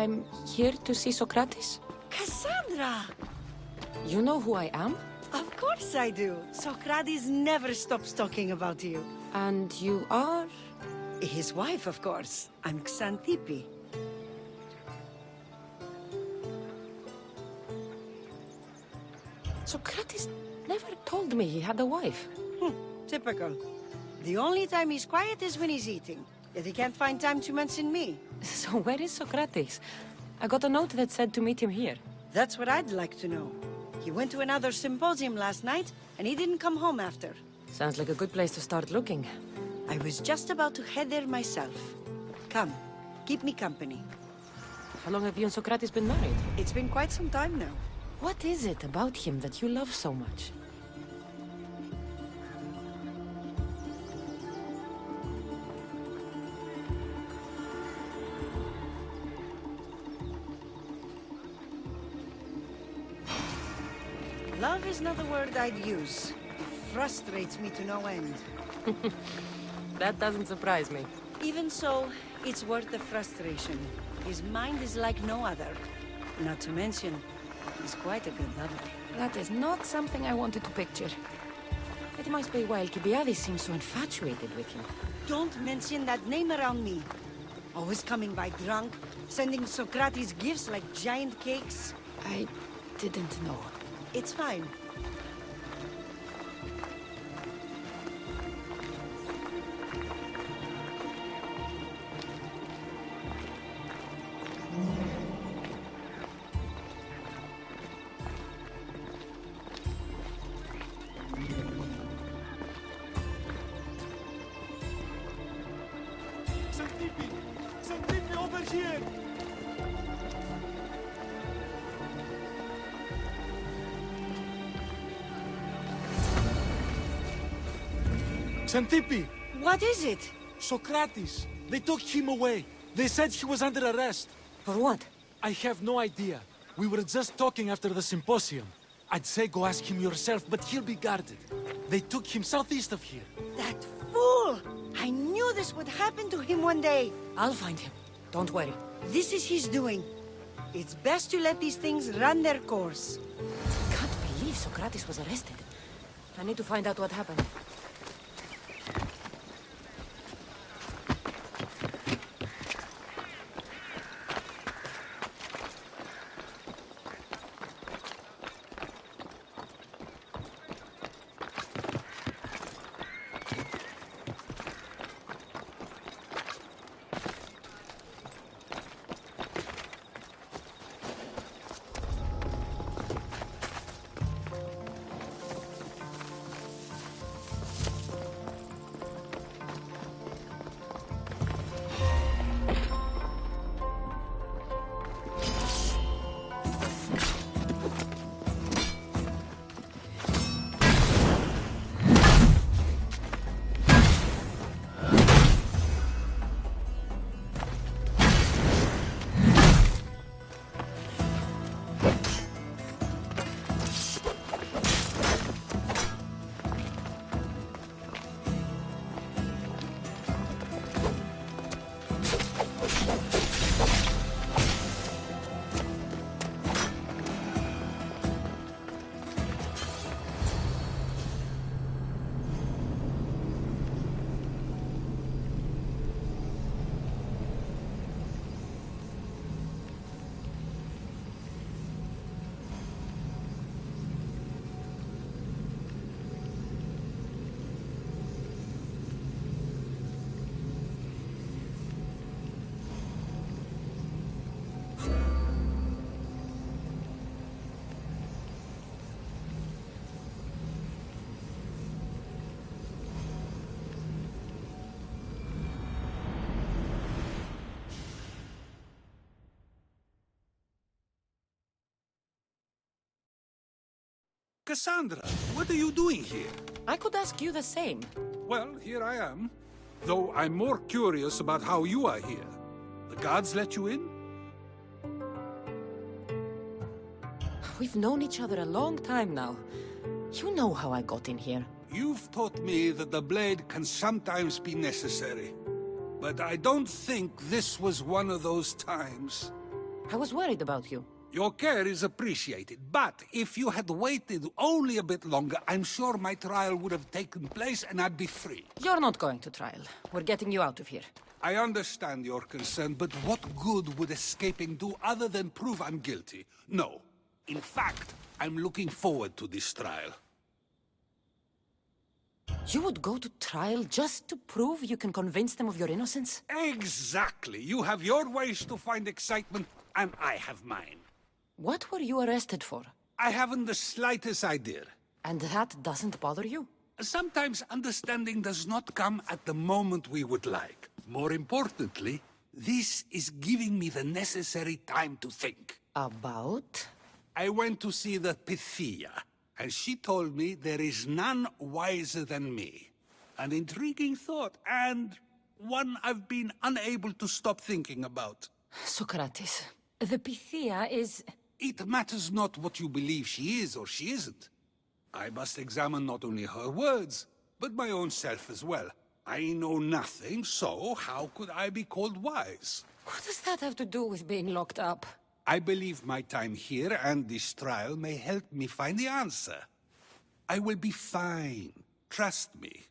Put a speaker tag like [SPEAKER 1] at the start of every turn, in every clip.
[SPEAKER 1] I'm here to see Socrates.
[SPEAKER 2] Cassandra!
[SPEAKER 1] You know who I am?
[SPEAKER 2] Of course I do. Socrates never stops talking about you.
[SPEAKER 1] And you are?
[SPEAKER 2] His wife, of course. I'm Xantippe.
[SPEAKER 1] Socrates never told me he had a wife.
[SPEAKER 2] Typical. The only time he's quiet is when he's eating. Yet he can't find time to mention me.
[SPEAKER 1] So where is Socrates? I got a note that said to meet him here.
[SPEAKER 2] That's what I'd like to know. He went to another symposium last night, and he didn't come home after.
[SPEAKER 1] Sounds like a good place to start looking.
[SPEAKER 2] I was just about to head there myself. Come, keep me company.
[SPEAKER 1] How long have you and Socrates been married?
[SPEAKER 2] It's been quite some time now.
[SPEAKER 1] What is it about him that you love so much?
[SPEAKER 2] Love is not the word I'd use. It frustrates me to no end.
[SPEAKER 1] That doesn't surprise me.
[SPEAKER 2] Even so, it's worth the frustration. His mind is like no other. Not to mention, he's quite a good lover.
[SPEAKER 1] That is not something I wanted to picture. It must be why Alcibiades seems so infatuated with him.
[SPEAKER 2] Don't mention that name around me. Always coming by drunk, sending Socrates gifts like giant cakes.
[SPEAKER 1] I didn't know.
[SPEAKER 2] It's fine.
[SPEAKER 3] Xantippe over here! Xantippe!
[SPEAKER 2] What is it?
[SPEAKER 3] Socrates! They took him away. They said he was under arrest.
[SPEAKER 1] For what?
[SPEAKER 3] I have no idea. We were just talking after the symposium. I'd say go ask him yourself, but he'll be guarded. They took him southeast of here.
[SPEAKER 2] That fool! I knew this would happen to him one day.
[SPEAKER 1] I'll find him. Don't worry.
[SPEAKER 2] This is his doing. It's best to let these things run their course.
[SPEAKER 1] Can't believe Socrates was arrested. I need to find out what happened.
[SPEAKER 4] Cassandra, what are you doing here?
[SPEAKER 1] I could ask you the same.
[SPEAKER 4] Well, here I am. Though I'm more curious about how you are here. The gods let you in?
[SPEAKER 1] We've known each other a long time now. You know how I got in here.
[SPEAKER 4] You've taught me that the blade can sometimes be necessary. But I don't think this was one of those times.
[SPEAKER 1] I was worried about you.
[SPEAKER 4] Your care is appreciated, but if you had waited only a bit longer, I'm sure my trial would have taken place and I'd be free.
[SPEAKER 1] You're not going to trial. We're getting you out of here.
[SPEAKER 4] I understand your concern, but what good would escaping do other than prove I'm guilty? No. In fact, I'm looking forward to this trial.
[SPEAKER 1] You would go to trial just to prove you can convince them of your innocence?
[SPEAKER 4] Exactly. You have your ways to find excitement, and I have mine.
[SPEAKER 1] What were you arrested for?
[SPEAKER 4] I haven't the slightest idea.
[SPEAKER 1] And that doesn't bother you?
[SPEAKER 4] Sometimes understanding does not come at the moment we would like. More importantly, this is giving me the necessary time to think.
[SPEAKER 1] About?
[SPEAKER 4] I went to see the Pythia, and she told me there is none wiser than me. An intriguing thought, and one I've been unable to stop thinking about.
[SPEAKER 1] Socrates, the Pythia is...
[SPEAKER 4] It matters not what you believe she is or she isn't. I must examine not only her words, but my own self as well. I know nothing, so how could I be called wise?
[SPEAKER 1] What does that have to do with being locked up?
[SPEAKER 4] I believe my time here and this trial may help me find the answer. I will be fine. Trust me.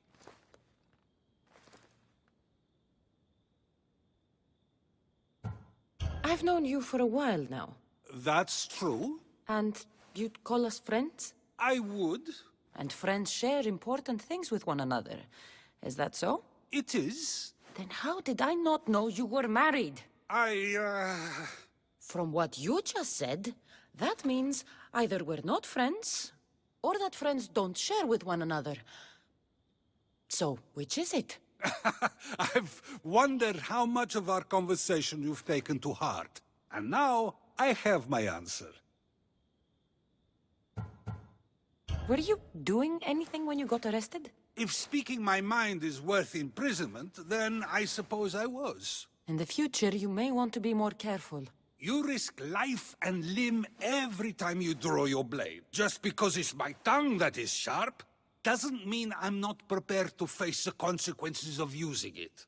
[SPEAKER 1] I've known you for a while now.
[SPEAKER 4] That's true.
[SPEAKER 1] And you'd call us friends?
[SPEAKER 4] I would.
[SPEAKER 1] And friends share important things with one another. Is that so?
[SPEAKER 4] It is.
[SPEAKER 1] Then how did I not know you were married?
[SPEAKER 4] I,
[SPEAKER 1] From what you just said, that means either we're not friends, or that friends don't share with one another. So, which is it?
[SPEAKER 4] I've wondered how much of our conversation you've taken to heart. And now, I have my answer.
[SPEAKER 1] Were you doing anything when you got arrested?
[SPEAKER 4] If speaking my mind is worth imprisonment, then I suppose I was.
[SPEAKER 1] In the future, you may want to be more careful.
[SPEAKER 4] You risk life and limb every time you draw your blade. Just because it's my tongue that is sharp, doesn't mean I'm not prepared to face the consequences of using it.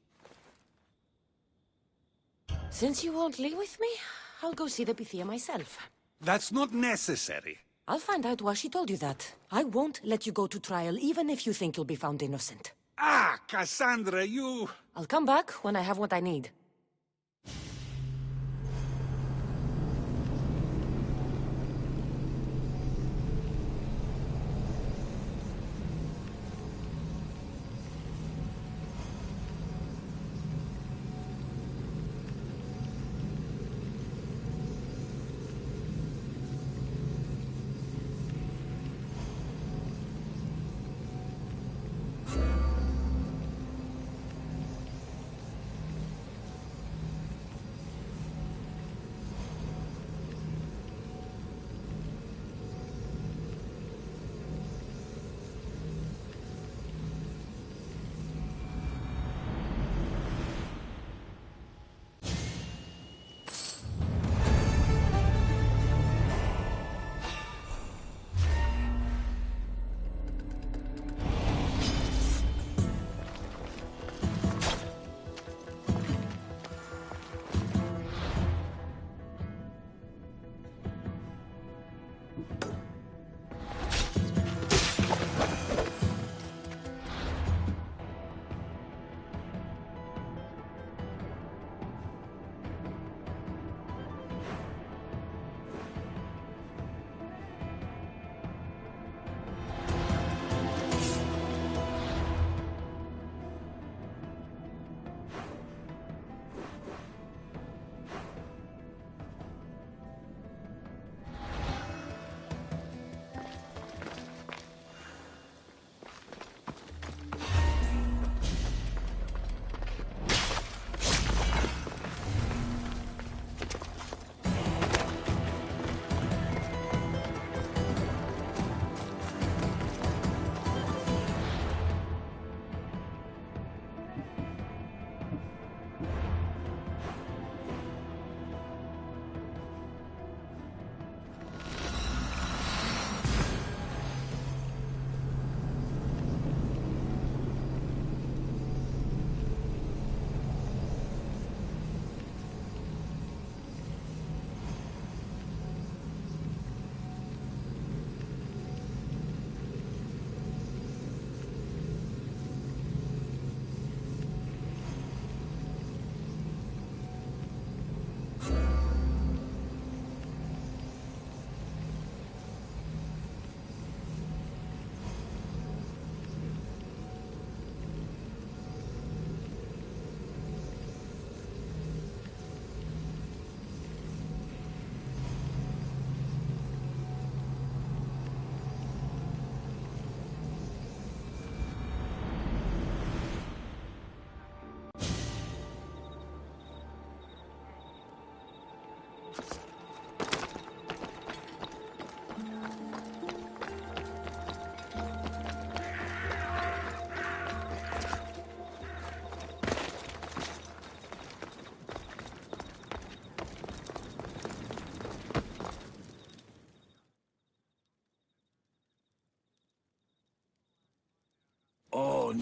[SPEAKER 1] Since you won't leave with me, I'll go see the Pythia myself.
[SPEAKER 4] That's not necessary.
[SPEAKER 1] I'll find out why she told you that. I won't let you go to trial, even if you think you'll be found innocent.
[SPEAKER 4] Ah, Cassandra, you...
[SPEAKER 1] I'll come back when I have what I need.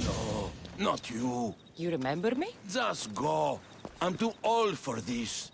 [SPEAKER 5] No, not you.
[SPEAKER 1] You remember me?
[SPEAKER 5] Just go. I'm too old for this.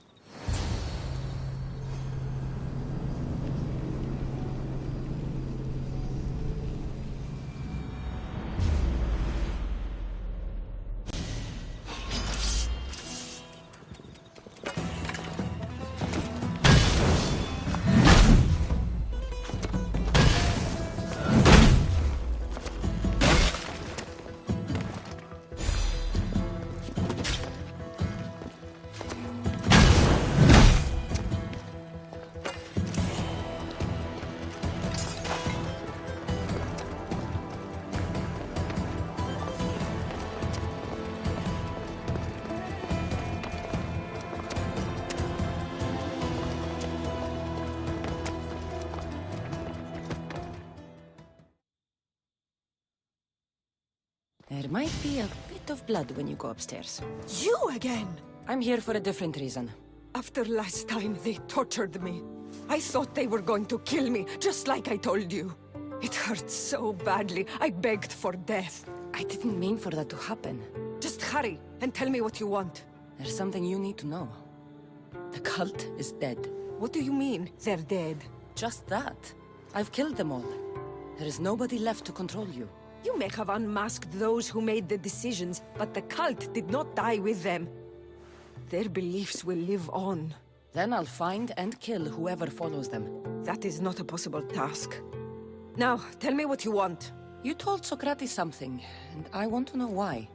[SPEAKER 1] There might be a bit of blood when you go upstairs.
[SPEAKER 6] You again!
[SPEAKER 1] I'm here for a different reason.
[SPEAKER 6] After last time, they tortured me. I thought they were going to kill me, just like I told you. It hurt so badly, I begged for death.
[SPEAKER 1] I didn't mean for that to happen.
[SPEAKER 6] Just hurry, and tell me what you want.
[SPEAKER 1] There's something you need to know. The cult is dead.
[SPEAKER 6] What do you mean, they're dead?
[SPEAKER 1] Just that. I've killed them all. There is nobody left to control you.
[SPEAKER 6] You may have unmasked those who made the decisions, but the cult did not die with them. Their beliefs will live on.
[SPEAKER 1] Then I'll find and kill whoever follows them.
[SPEAKER 6] That is not a possible task. Now, tell me what you want.
[SPEAKER 1] You told Socrates something, and I want to know why.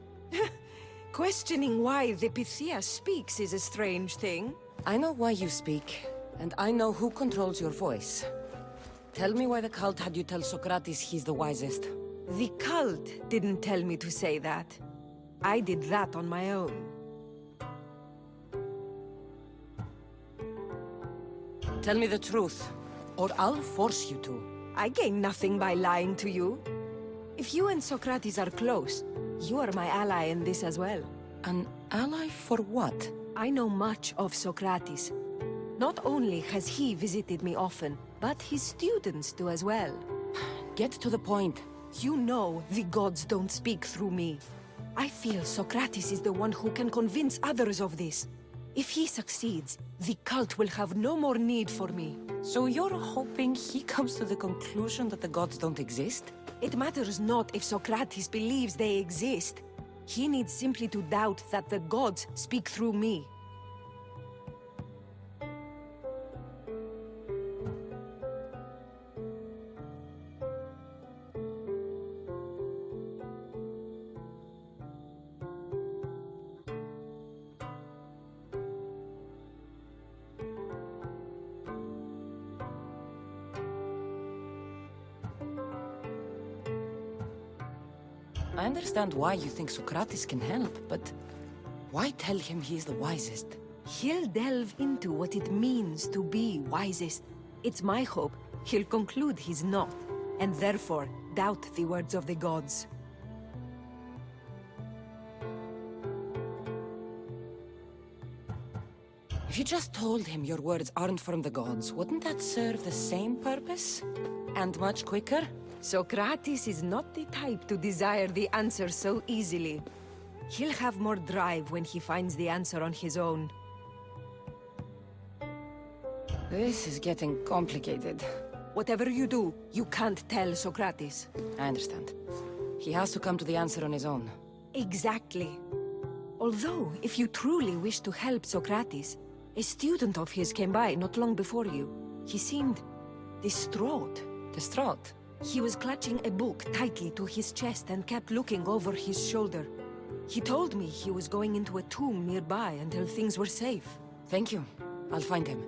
[SPEAKER 6] Questioning why the Pythia speaks is a strange thing.
[SPEAKER 1] I know why you speak, and I know who controls your voice. Tell me why the cult had you tell Socrates he's the wisest.
[SPEAKER 6] The cult didn't tell me to say that. I did that on my own.
[SPEAKER 1] Tell me the truth, or I'll force you to.
[SPEAKER 6] I gain nothing by lying to you. If you and Socrates are close, you are my ally in this as well.
[SPEAKER 1] An ally for what?
[SPEAKER 6] I know much of Socrates. Not only has he visited me often, but his students do as well.
[SPEAKER 1] Get to the point.
[SPEAKER 6] You know the gods don't speak through me. I feel Socrates is the one who can convince others of this. If he succeeds, the cult will have no more need for me.
[SPEAKER 1] So you're hoping he comes to the conclusion that the gods don't exist?
[SPEAKER 6] It matters not if Socrates believes they exist. He needs simply to doubt that the gods speak through me.
[SPEAKER 1] I understand why you think Socrates can help, but why tell him he's the wisest?
[SPEAKER 6] He'll delve into what it means to be wisest. It's my hope he'll conclude he's not, and therefore doubt the words of the gods.
[SPEAKER 1] If you just told him your words aren't from the gods, wouldn't that serve the same purpose? And much quicker?
[SPEAKER 6] Socrates is not the type to desire the answer so easily. He'll have more drive when he finds the answer on his own.
[SPEAKER 1] This is getting complicated.
[SPEAKER 6] Whatever you do, you can't tell Socrates.
[SPEAKER 1] I understand. He has to come to the answer on his own.
[SPEAKER 6] Exactly. Although, if you truly wish to help Socrates, a student of his came by not long before you. He seemed distraught.
[SPEAKER 1] Distraught?
[SPEAKER 6] He was clutching a book tightly to his chest and kept looking over his shoulder. He told me he was going into a tomb nearby until things were safe.
[SPEAKER 1] Thank you. I'll find him.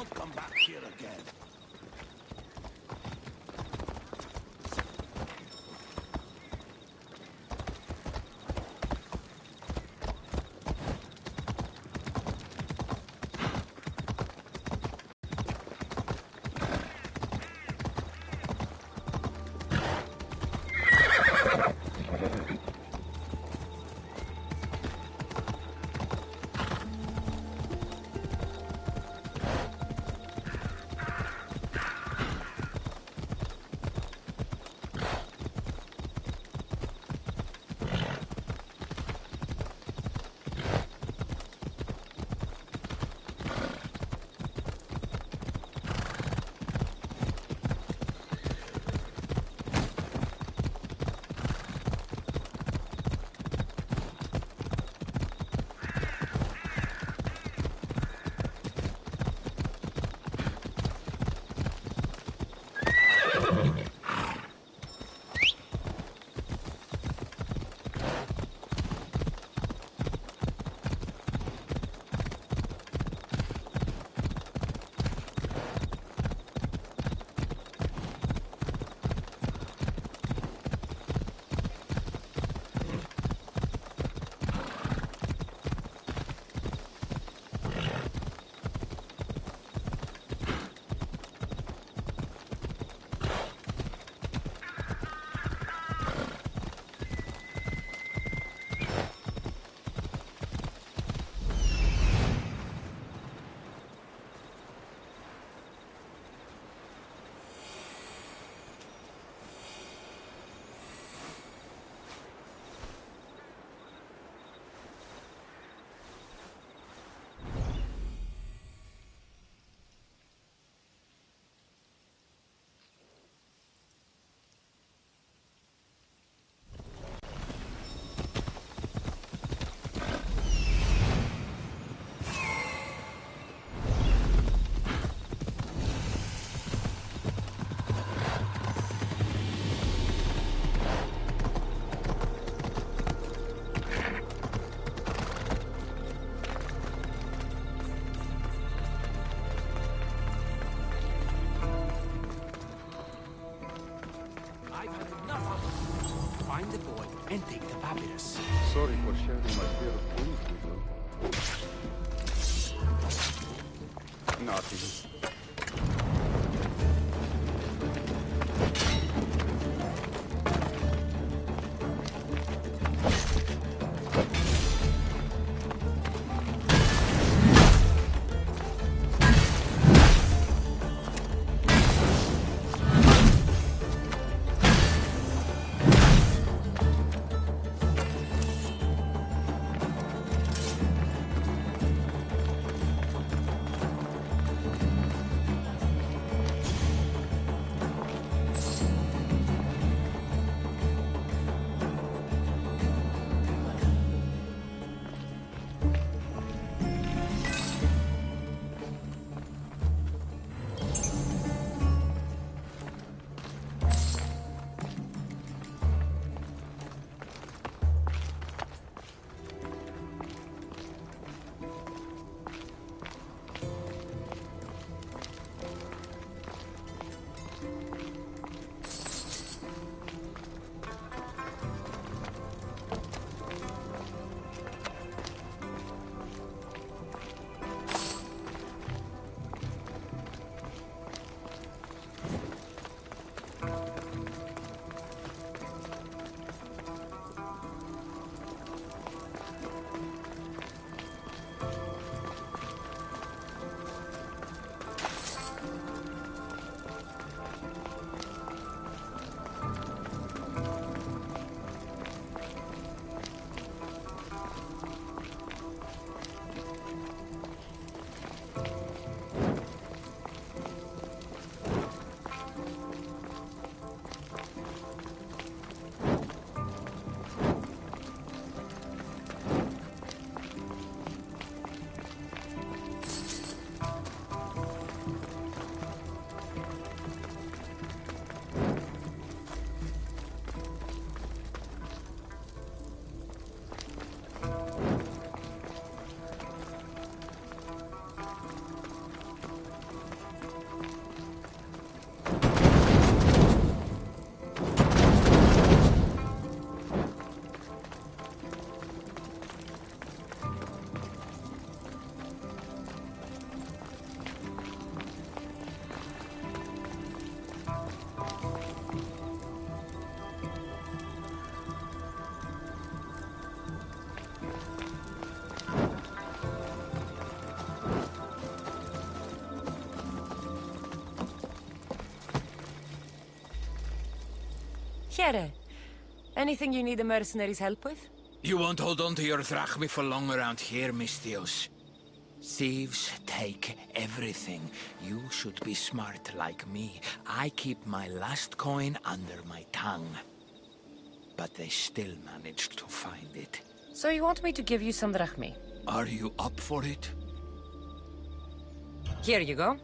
[SPEAKER 5] Don't come back here again.
[SPEAKER 3] Find the boy and take the papyrus.
[SPEAKER 7] Sorry for sharing my fear of police with you. Nothing.
[SPEAKER 1] Here. Anything you need a mercenary's help with?
[SPEAKER 8] You won't hold on to your drachmi for long around here, Mistios. Thieves take everything. You should be smart like me. I keep my last coin under my tongue. But they still managed to find it.
[SPEAKER 1] So you want me to give you some drachmi?
[SPEAKER 8] Are you up for it?
[SPEAKER 1] Here you go.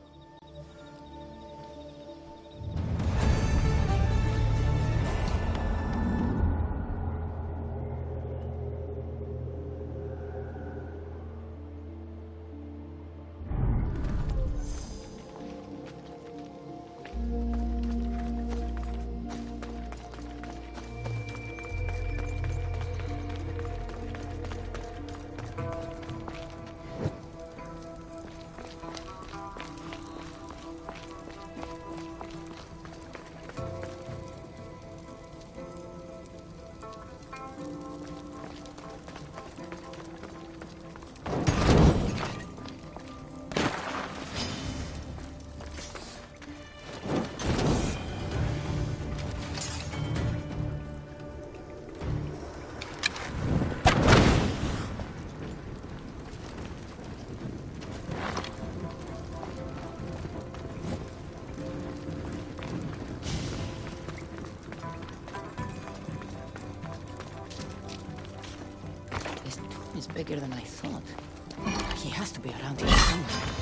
[SPEAKER 1] This tomb is bigger than I thought. He has to be around here somewhere.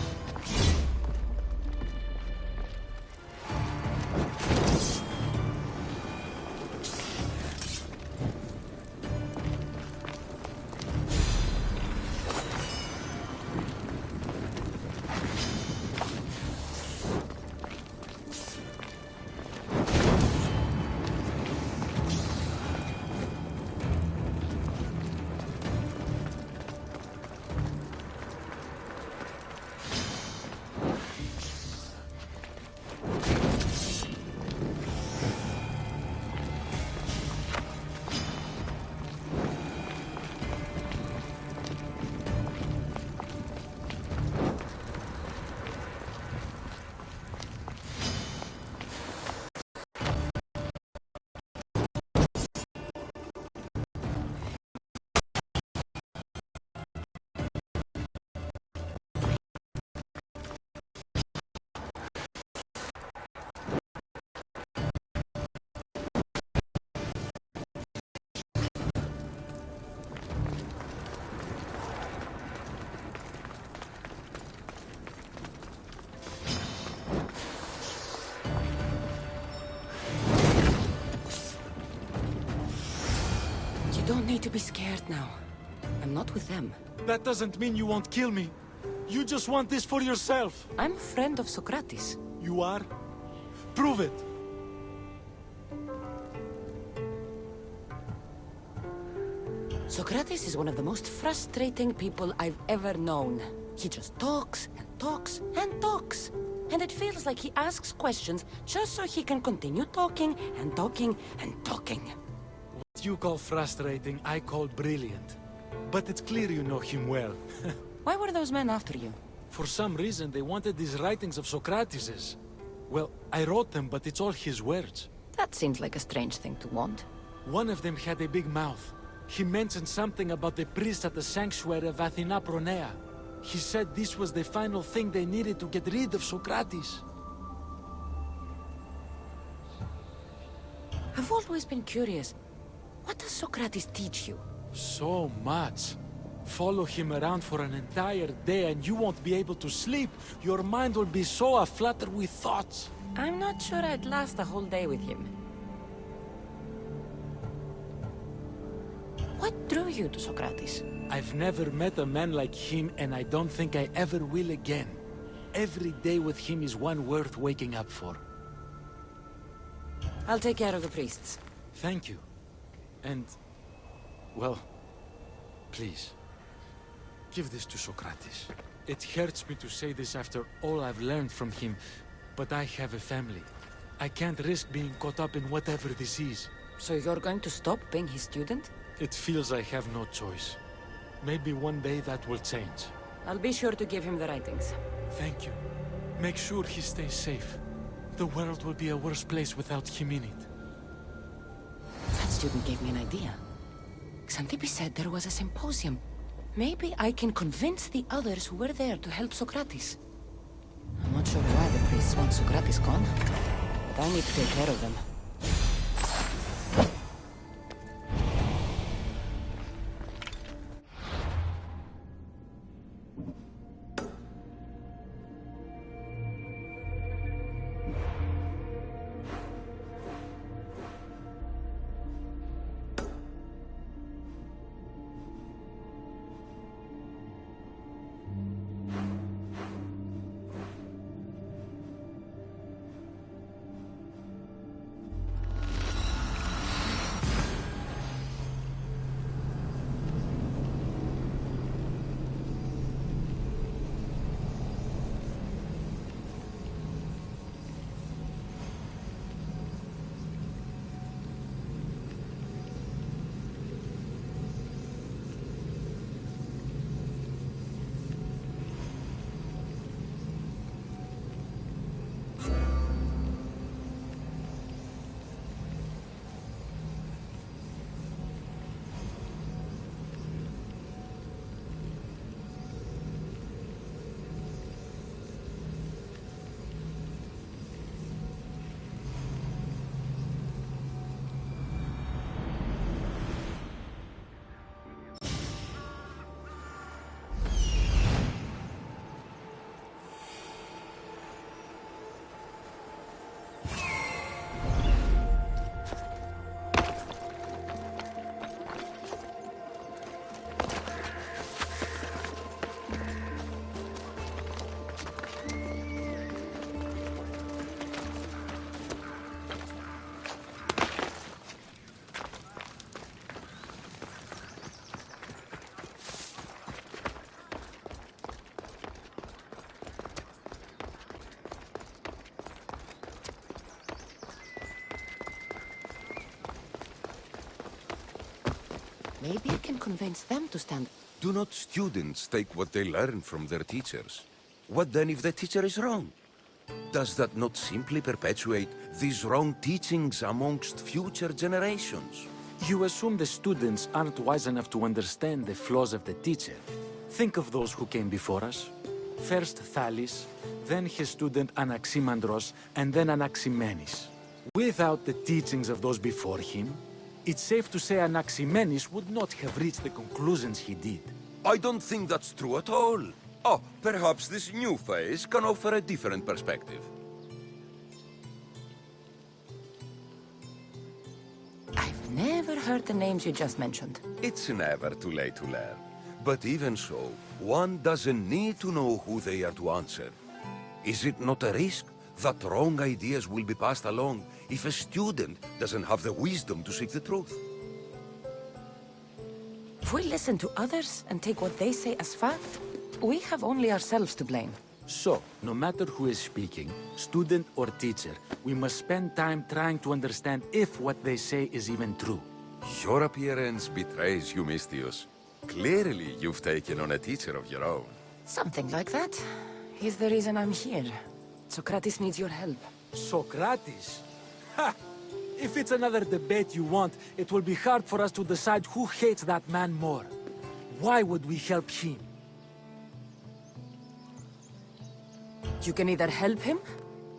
[SPEAKER 1] You don't need to be scared now. I'm not with them.
[SPEAKER 3] That doesn't mean you won't kill me. You just want this for yourself.
[SPEAKER 1] I'm a friend of Socrates.
[SPEAKER 3] You are? Prove it.
[SPEAKER 1] Socrates is one of the most frustrating people I've ever known. He just talks and talks and talks. And it feels like he asks questions just so he can continue talking and talking and talking.
[SPEAKER 3] What you call frustrating, I call brilliant. But it's clear you know him well.
[SPEAKER 1] Why were those men after you?
[SPEAKER 3] For some reason, they wanted these writings of Socrates's. Well, I wrote them, but it's all his words.
[SPEAKER 1] That seems like a strange thing to want.
[SPEAKER 3] One of them had a big mouth. He mentioned something about the priest at the sanctuary of Athena Pronea. He said this was the final thing they needed to get rid of Socrates.
[SPEAKER 1] I've always been curious. What does Socrates teach you?
[SPEAKER 3] So much. Follow him around for an entire day and you won't be able to sleep. Your mind will be so aflutter with thoughts.
[SPEAKER 1] I'm not sure I'd last a whole day with him. What drew you to Socrates?
[SPEAKER 3] I've never met a man like him and I don't think I ever will again. Every day with him is one worth waking up for.
[SPEAKER 1] I'll take care of the priests.
[SPEAKER 3] Thank you. And, well, please, give this to Socrates. It hurts me to say this after all I've learned from him, but I have a family. I can't risk being caught up in whatever this is.
[SPEAKER 1] So you're going to stop being his student?
[SPEAKER 3] It feels I have no choice. Maybe one day that will change.
[SPEAKER 1] I'll be sure to give him the writings.
[SPEAKER 3] Thank you. Make sure he stays safe. The world will be a worse place without him in it.
[SPEAKER 1] student gave me an idea. Xanthippe said there was a symposium. Maybe I can convince the others who were there to help Socrates. I'm not sure why the priests want Socrates gone, but I need to take care of them. Maybe I can convince them to stand.
[SPEAKER 5] Do not students take what they learn from their teachers? What then if the teacher is wrong? Does that not simply perpetuate these wrong teachings amongst future generations?
[SPEAKER 3] You assume the students aren't wise enough to understand the flaws of the teacher. Think of those who came before us. First Thales, then his student Anaximandros, and then Anaximenes. Without the teachings of those before him, it's safe to say Anaximenes would not have reached the conclusions he did.
[SPEAKER 5] I don't think that's true at all. Oh, perhaps this new phase can offer a different perspective.
[SPEAKER 1] I've never heard the names you just mentioned.
[SPEAKER 5] It's never too late to learn. But even so, one doesn't need to know who they are to answer. Is it not a risk that wrong ideas will be passed along if a student doesn't have the wisdom to seek the truth?
[SPEAKER 1] If we listen to others and take what they say as fact, we have only ourselves to blame.
[SPEAKER 3] So, no matter who is speaking, student or teacher, we must spend time trying to understand if what they say is even true.
[SPEAKER 5] Your appearance betrays you, Mystios. Clearly, you've taken on a teacher of your own.
[SPEAKER 1] Something like that. He's the reason I'm here. Socrates needs your help.
[SPEAKER 3] Socrates? Ha! If it's another debate you want, it will be hard for us to decide who hates that man more. Why would we help him?
[SPEAKER 1] You can either help him,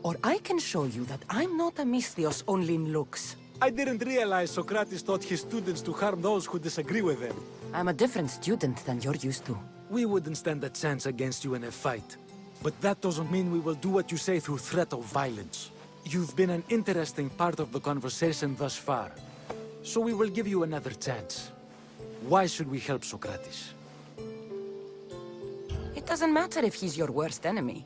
[SPEAKER 1] or I can show you that I'm not a Misthios only in looks.
[SPEAKER 3] I didn't realize Socrates taught his students to harm those who disagree with them.
[SPEAKER 1] I'm a different student than you're used to.
[SPEAKER 3] We wouldn't stand a chance against you in a fight. But that doesn't mean we will do what you say through threat of violence. You've been an interesting part of the conversation thus far. So we will give you another chance. Why should we help Socrates?
[SPEAKER 1] It doesn't matter if he's your worst enemy.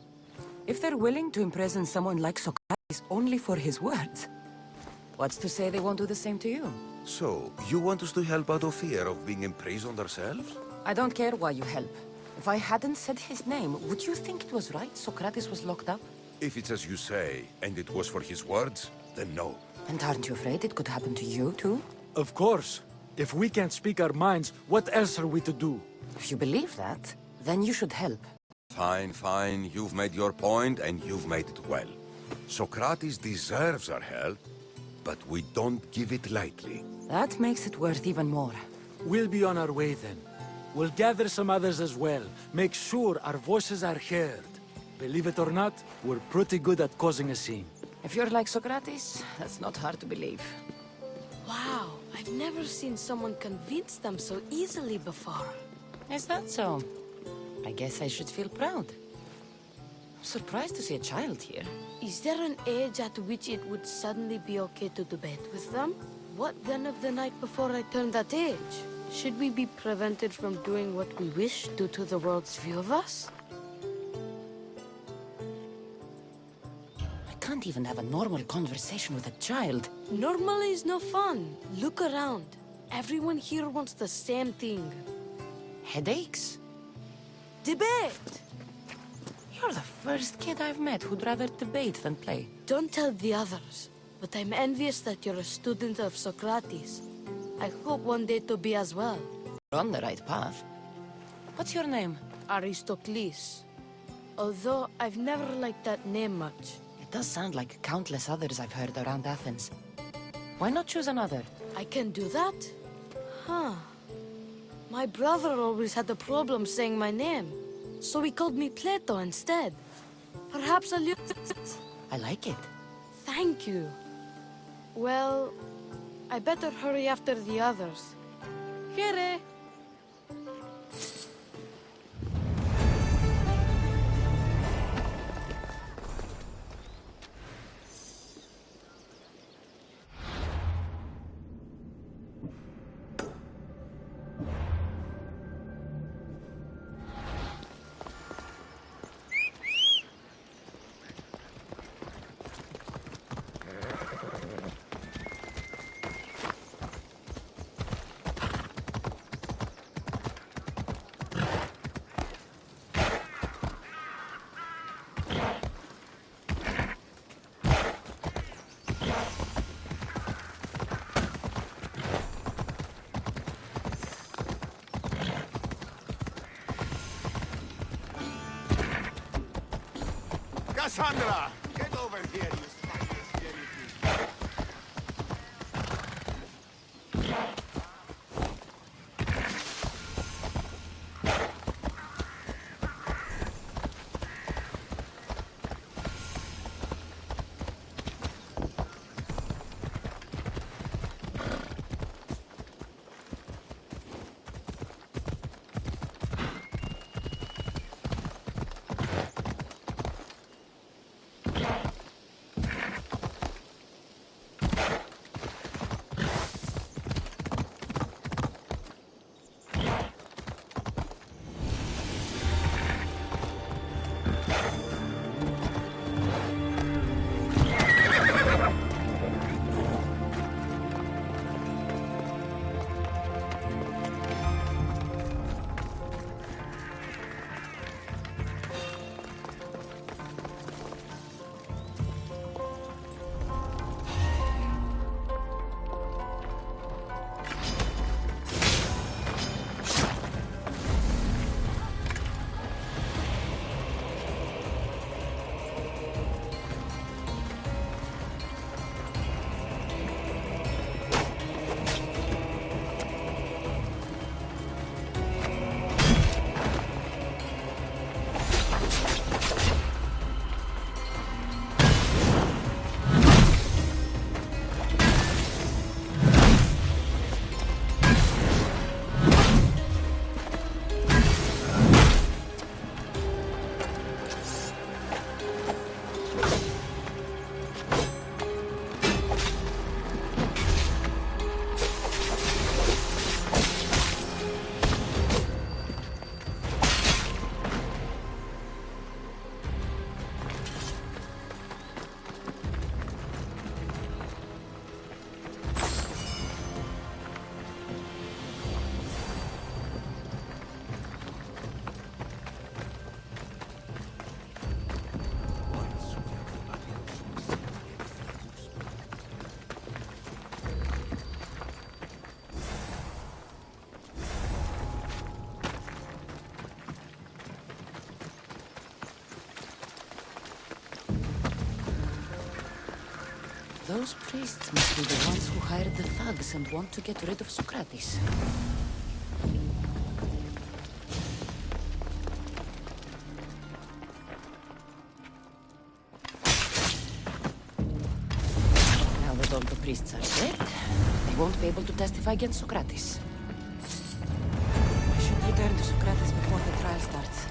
[SPEAKER 1] If they're willing to imprison someone like Socrates only for his words, what's to say they won't do the same to you?
[SPEAKER 5] So, you want us to help out of fear of being imprisoned ourselves?
[SPEAKER 1] I don't care why you help. If I hadn't said his name, would you think it was right Socrates was locked up?
[SPEAKER 5] If it's as you say, and it was for his words, then no.
[SPEAKER 1] And aren't you afraid it could happen to you, too?
[SPEAKER 3] Of course. If we can't speak our minds, what else are we to do?
[SPEAKER 1] If you believe that, then you should help.
[SPEAKER 5] Fine, fine. You've made your point, and you've made it well. Socrates deserves our help, but we don't give it lightly.
[SPEAKER 1] That makes it worth even more.
[SPEAKER 3] We'll be on our way then. We'll gather some others as well. Make sure our voices are heard. Believe it or not, we're pretty good at causing a scene.
[SPEAKER 1] If you're like Socrates, that's not hard to believe.
[SPEAKER 9] Wow, I've never seen someone convince them so easily before.
[SPEAKER 1] Is that so? I guess I should feel proud. I'm surprised to see a child here.
[SPEAKER 9] Is there an age at which it would suddenly be okay to debate with them? What then of the night before I turned that age? Should we be prevented from doing what we wish due to the world's view of us?
[SPEAKER 1] I can't even have a normal conversation with a child.
[SPEAKER 9] Normal is no fun. Look around. Everyone here wants the same thing.
[SPEAKER 1] Headaches?
[SPEAKER 9] Debate!
[SPEAKER 1] You're the first kid I've met who'd rather debate than play.
[SPEAKER 9] Don't tell the others, but I'm envious that you're a student of Socrates. I hope one day to be as well.
[SPEAKER 1] You're on the right path. What's your name?
[SPEAKER 9] Aristocles. Although I've never liked that name much.
[SPEAKER 1] It does sound like countless others I've heard around Athens. Why not choose another?
[SPEAKER 9] I can do that? Huh. My brother always had a problem saying my name, so he called me Plato instead. Perhaps I'll use it.
[SPEAKER 1] I like it.
[SPEAKER 9] Thank you. Well, I better hurry after the others. Here.
[SPEAKER 10] Cassandra! Get over here, you spineless jellyfish!
[SPEAKER 1] Those priests must be the ones who hired the thugs and want to get rid of Socrates. Now that all the priests are dead, they won't be able to testify against Socrates. I should return to Socrates before the trial starts.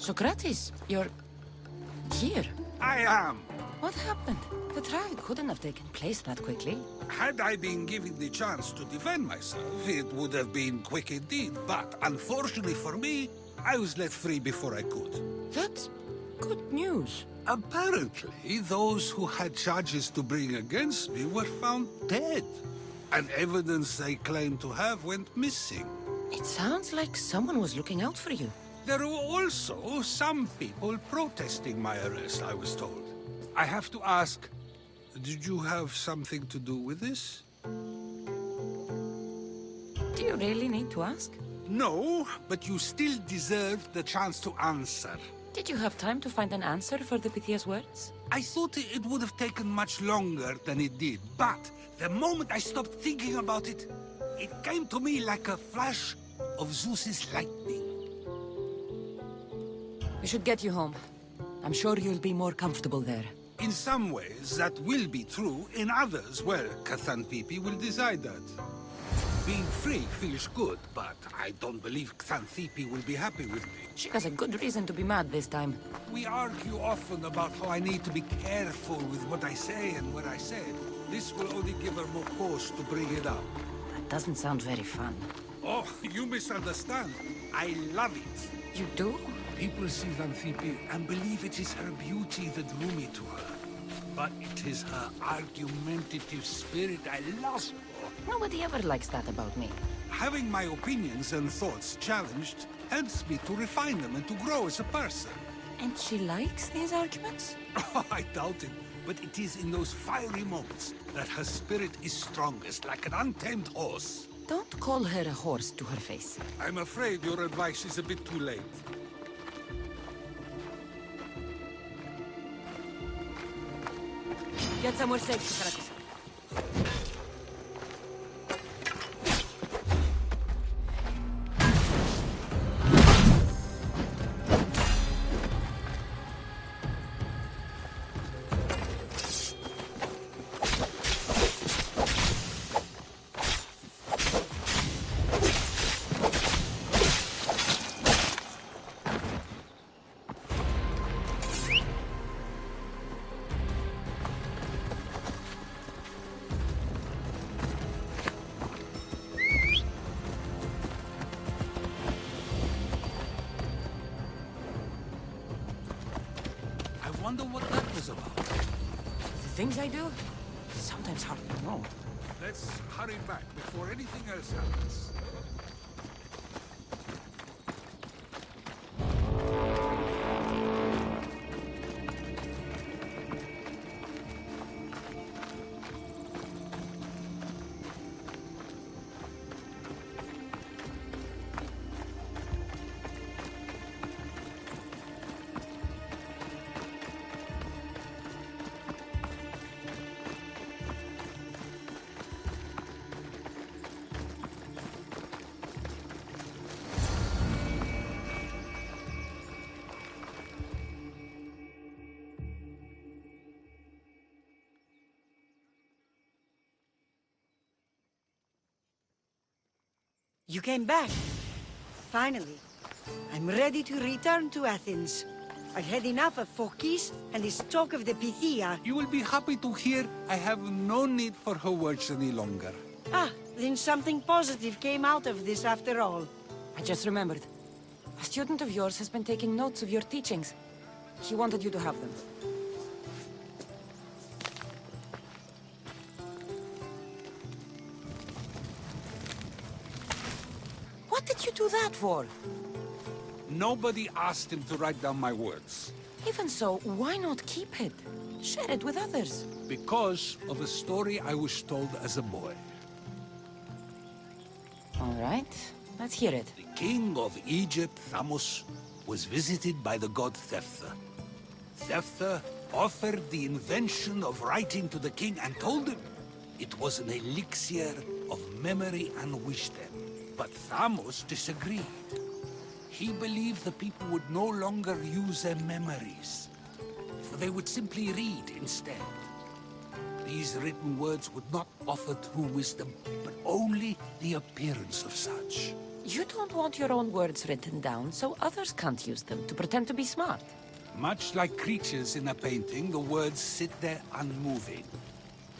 [SPEAKER 1] Socrates, you're here.
[SPEAKER 4] I am.
[SPEAKER 1] What happened? The trial couldn't have taken place that quickly.
[SPEAKER 4] Had I been given the chance to defend myself, it would have been quick indeed. But unfortunately for me, I was let free before I could.
[SPEAKER 1] That's good news.
[SPEAKER 4] Apparently, those who had charges to bring against me were found dead. And evidence they claimed to have went missing.
[SPEAKER 1] It sounds like someone was looking out for you.
[SPEAKER 4] There were also some people protesting my arrest, I was told. I have to ask, did you have something to do with this?
[SPEAKER 1] Do you really need to ask?
[SPEAKER 4] No, but you still deserve the chance to answer.
[SPEAKER 1] Did you have time to find an answer for the Pythia's words?
[SPEAKER 4] I thought it would have taken much longer than it did, but the moment I stopped thinking about it, it came to me like a flash of Zeus's lightning.
[SPEAKER 1] We should get you home. I'm sure you'll be more comfortable there.
[SPEAKER 4] In some ways, that will be true. In others, well, Xanthippe will decide that. Being free feels good, but I don't believe Xanthippe will be happy with me.
[SPEAKER 1] She has a good reason to be mad this time.
[SPEAKER 4] We argue often about how I need to be careful with what I say and what I said. This will only give her more cause to bring it up.
[SPEAKER 1] That doesn't sound very fun.
[SPEAKER 4] Oh, you misunderstand. I love it.
[SPEAKER 1] You do?
[SPEAKER 4] People see Xanthippe and believe it is her beauty that drew me to her. But it is her argumentative spirit I lust for.
[SPEAKER 1] Nobody ever likes that about me.
[SPEAKER 4] Having my opinions and thoughts challenged helps me to refine them and to grow as a person.
[SPEAKER 1] And she likes these arguments?
[SPEAKER 4] Oh, I doubt it. But it is in those fiery moments that her spirit is strongest, like an untamed horse.
[SPEAKER 1] Don't call her a horse to her face.
[SPEAKER 4] I'm afraid your advice is a bit too late.
[SPEAKER 1] Get somewhere safe, Socrates. things I do? Sometimes hard to know.
[SPEAKER 4] Let's hurry back before anything else happens.
[SPEAKER 2] You came back. Finally. I'm ready to return to Athens. I've had enough of Phokis and his talk of the Pythia.
[SPEAKER 4] You will be happy to hear I have no need for her words any longer.
[SPEAKER 2] Ah, then something positive came out of this after all.
[SPEAKER 1] I just remembered. A student of yours has been taking notes of your teachings. He wanted you to have them. What did you do that for?
[SPEAKER 4] Nobody asked him to write down my words.
[SPEAKER 1] Even so, why not keep it? Share it with others.
[SPEAKER 4] Because of a story I was told as a boy.
[SPEAKER 1] All right, let's hear it.
[SPEAKER 4] The king of Egypt, Thamos, was visited by the god Thephtha. Thephtha offered the invention of writing to the king and told him it was an elixir of memory and wisdom. But Thamos disagreed. He believed the people would no longer use their memories, for they would simply read instead. These written words would not offer true wisdom, but only the appearance of such.
[SPEAKER 1] You don't want your own words written down, so others can't use them to pretend to be smart.
[SPEAKER 4] Much like creatures in a painting, the words sit there unmoving.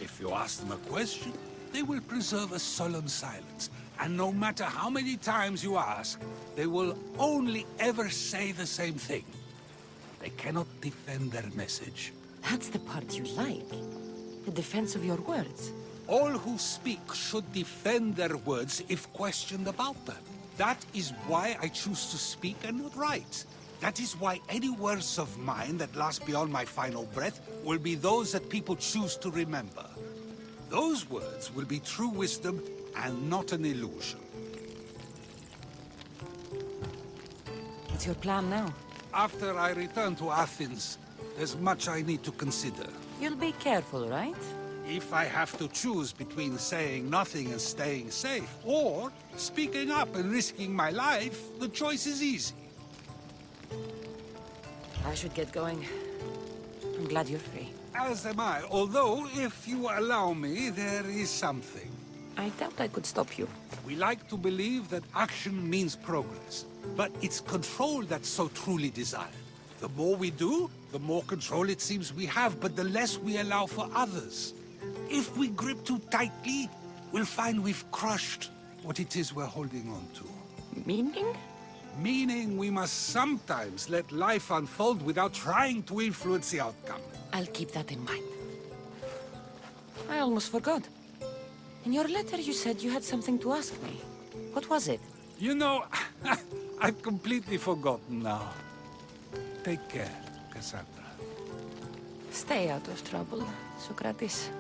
[SPEAKER 4] If you ask them a question, they will preserve a solemn silence. And no matter how many times you ask, they will only ever say the same thing. They cannot defend their message.
[SPEAKER 1] That's the part you like. The defense of your words.
[SPEAKER 4] All who speak should defend their words if questioned about them. That is why I choose to speak and not write. That is why any words of mine that last beyond my final breath will be those that people choose to remember. Those words will be true wisdom and not an illusion.
[SPEAKER 1] What's your plan now?
[SPEAKER 4] After I return to Athens, there's much I need to consider.
[SPEAKER 1] You'll be careful, right?
[SPEAKER 4] If I have to choose between saying nothing and staying safe, or speaking up and risking my life, the choice is easy.
[SPEAKER 1] I should get going. I'm glad you're free.
[SPEAKER 4] As am I, although, if you allow me, there is something.
[SPEAKER 1] I doubt I could stop you.
[SPEAKER 4] We like to believe that action means progress, but it's control that's so truly desired. The more we do, the more control it seems we have, but the less we allow for others. If we grip too tightly, we'll find we've crushed what it is we're holding on to.
[SPEAKER 1] Meaning?
[SPEAKER 4] Meaning we must sometimes let life unfold without trying to influence the outcome.
[SPEAKER 1] I'll keep that in mind. I almost forgot. In your letter you said you had something to ask me. What was it?
[SPEAKER 4] You know, I've completely forgotten now. Take care, Cassandra.
[SPEAKER 1] Stay out of trouble, Socrates.